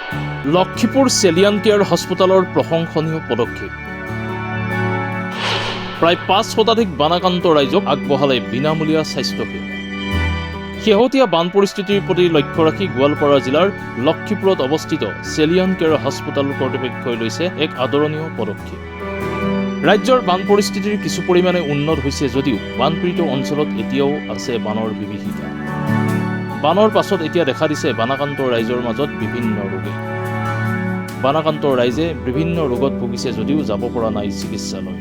Lakhipur চেলিয়ান care হস্পিটেলৰ প্ৰশংসনীয় পদক্ষেপ। প্ৰায় ৫ শতাধিক বানাক্ৰান্ত ৰাইজক আগবঢ়ালে বিনামূলীয়া স্বাস্থ্যসেৱা। শেহতীয়া বান পৰিস্থিতিৰ প্ৰতি লক্ষ্য ৰাখি গোৱালপাৰা জিলাৰ লক্ষীপুৰত অৱস্থিত চেলিয়ান কেয়াৰ হস্পিটেল কৰ্তৃপক্ষই লৈছে এক আদৰণীয় পদক্ষেপ। ৰাজ্যৰ বান পৰিস্থিতিৰ কিছু পৰিমাণে উন্নত হৈছে যদিও বানপীড়িত অঞ্চলত এতিয়াও আছে বানৰ বিভীষিকা। বানৰ পাছত এতিয়া দেখা দিছে বানাক্ৰান্ত ৰাইজৰ মাজত বিভিন্ন ৰোগে। বানাক্ৰান্ত ৰাইজে বিভিন্ন ৰোগত ভুগিছে যদিও যাব পৰা নাই চিকিৎসালয়।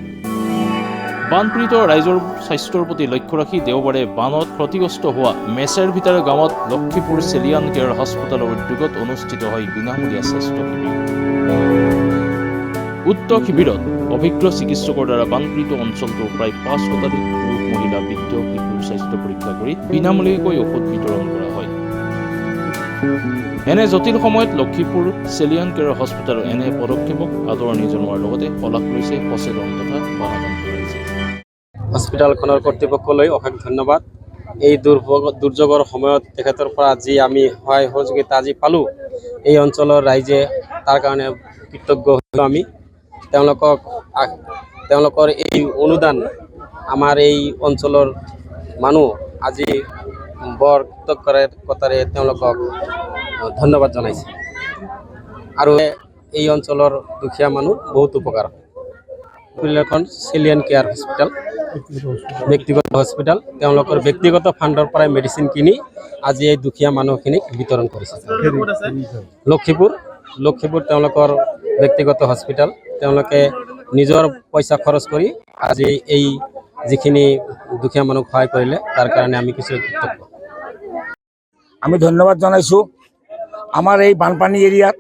বানপীড়িত ৰাইজৰ স্বাস্থ্যৰ প্ৰতি লক্ষ্য ৰাখি দেওবাৰে বানত ক্ষতিগ্ৰস্ত হোৱা মেচেৰভিটাৰ গাঁৱত লক্ষীপুৰ চেলিয়ান কেয়াৰ হস্পিটেলৰ উদ্যোগত অনুষ্ঠিত হয় বিনামূলীয়া স্বাস্থ্য শিবিৰ। উক্ত শিবিৰত অভিজ্ঞ চিকিৎসকৰ দ্বাৰা বানপীড়িত অঞ্চলটোৰ প্ৰায় ৫ শতাধিক পুৰুষ, মহিলা, বৃদ্ধ, শিশুৰ স্বাস্থ্য পৰীক্ষা কৰি বিনামূলীয়াকৈ ঔষধ বিতৰণ কৰা হয়। এনে জটিল সময়ত লক্ষীপুৰ চেলিয়ান কেয়াৰ হস্পিটেলৰ এনে পদক্ষেপক আদৰণি জনোৱাৰ লগতে শলাগ লৈছে সচেতন তথা বানাক্ৰান্ত ৰাইজে। হস্পিটেলখনৰ কৰ্তৃপক্ষলৈ অশেষ ধন্যবাদ। এই দুৰ্যোগৰ সময়ত তেখেতৰ পৰা যি আমি সহায় সহযোগিতা আজি পালোঁ, এই অঞ্চলৰ ৰাইজে তাৰ কাৰণে কৃতজ্ঞ হৈছোঁ আমি। তেওঁলোকৰ এই অনুদান আমাৰ এই অঞ্চলৰ মানুহ আজি বৰ কৃতজ্ঞতাৰে তেওঁলোকক ধন্যবাদ জনাইছে। আৰু এই অঞ্চলৰ দুখীয়া মানুহ বহুত উপকাৰ। এখন চেলিয়ান কেয়াৰ হস্পিটেল ব্যক্তিগত হস্পিটেল, তেওঁলোকৰ ব্যক্তিগত ফাণ্ডৰ পৰাই মেডিচিন কিনি আজি এই দুখীয়া মানুহখিনিক বিতৰণ কৰিছে। লক্ষীপুৰ তেওঁলোকৰ ব্যক্তিগত হস্পিটেল, তেওঁলোকে নিজৰ পইচা খৰচ কৰি আজি এই যিখিনি দুখীয়া মানুহক সহায় কৰিলে তাৰ কাৰণে আমি কিছু কৃতজ্ঞ। আমি ধন্যবাদ জনাইছোঁ। আমাৰ এই বানপানী এৰিয়াত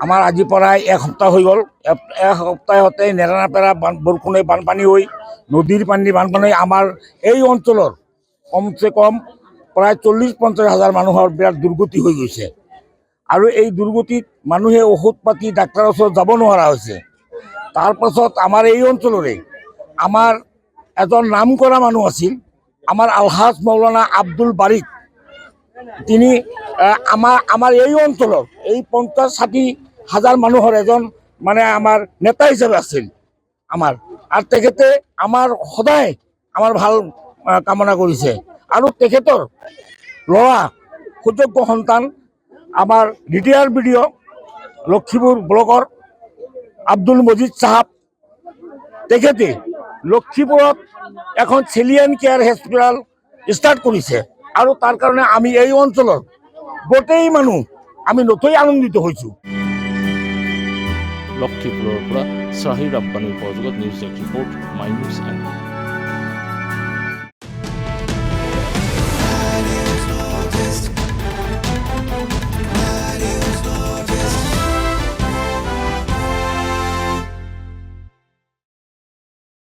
আমাৰ আজিৰ পৰাই এক সপ্তাহ হৈ গ'ল। এক সপ্তাহতে নেৰানেপেৰা বৰষুণে বানপানী হৈ নদীৰ পানী বানপানী আমাৰ এই অঞ্চলৰ কমচে কম প্ৰায় ৪০-৫০ হাজাৰ মানুহৰ বিৰাট দুৰ্গতি হৈ গৈছে। আৰু এই দুৰ্গতিত মানুহে ঔষধ পাতি ডাক্তৰৰ ওচৰত যাব নোৱাৰা হৈছে। তাৰপাছত আমাৰ এই অঞ্চলৰে আমাৰ এজন নাম কৰা মানুহ আছিল, আমাৰ আলহাজ মৌলানা আব্দুল বাৰিক। তিনি আমাৰ এই অঞ্চলৰ এই ৫০-৬০ হাজাৰ মানুহৰ এজন মানে আমাৰ নেতা হিচাপে আছিল আমাৰ। আৰু তেখেতে আমাৰ সদায় আমাৰ ভাল কামনা কৰিছে। আৰু তেখেতৰ ল'ৰা সুযোগ্য সন্তান আমাৰ ৰিটায়াৰ্ড BDO লক্ষীপুৰ ব্লকৰ আব্দুল মজিদ চাহাব, তেখেতে লক্ষীপুৰত এখন চেলিয়ান কেয়াৰ হস্পিটেল ষ্টাৰ্ট কৰিছে। আৰু তাৰ কাৰণে আমি এই অঞ্চলৰ গোটেই মানুহ আমি নথৈ আনন্দিত হৈছোঁ। লক্ষীপুৰৰ পৰা শ্বাহিৰ আব্বানীৰ সহযোগত news desk report, my news and